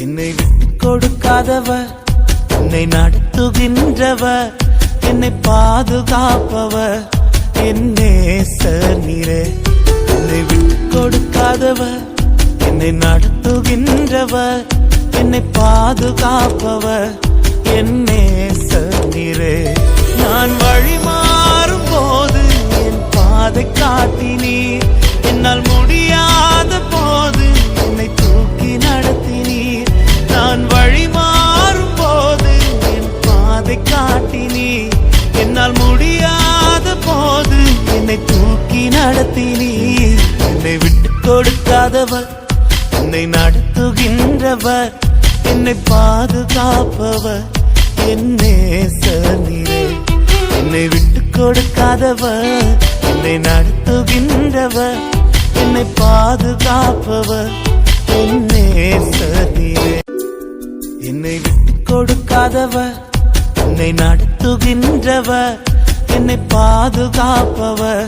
என்னை விட்டு கொடுக்காதவர், என்னை நடத்துகின்றவர், என்னை பாதுகாப்பவர் என் நேசர் நீரே. என்னை விட்டு கொடுக்காதவர், என்னை நடத்துகின்றவர், என்னை பாதுகாப்பவர் என் நேசர் நீரே. நான் வழி மாறும் போது என் பாதை காட்டினீர், என்னால் முடியாத போது என்னை தூக்கி நடத்தினீர். நான் வழி மாறும் போது என் பாதை காட்டினீர், என்னால் முடியாத போது என்னை தூக்கி நடத்தினீர். என்னை விட்டு கொடுக்காதவர், என்னை நடத்துகின்றவர், என்னை பாதுகாப்பவர் என் நேசர் நீரே. என்னை விட்டு கொடுக்காதவர், என்னை நடத்துகின்றவர், என்னை பாதுகாப்பவர் என் நேசர் நீரே. என்னை விட்டு கொடுக்காதவர், என்னை நடத்துகின்றவர், என்னை பாதுகாப்பவர்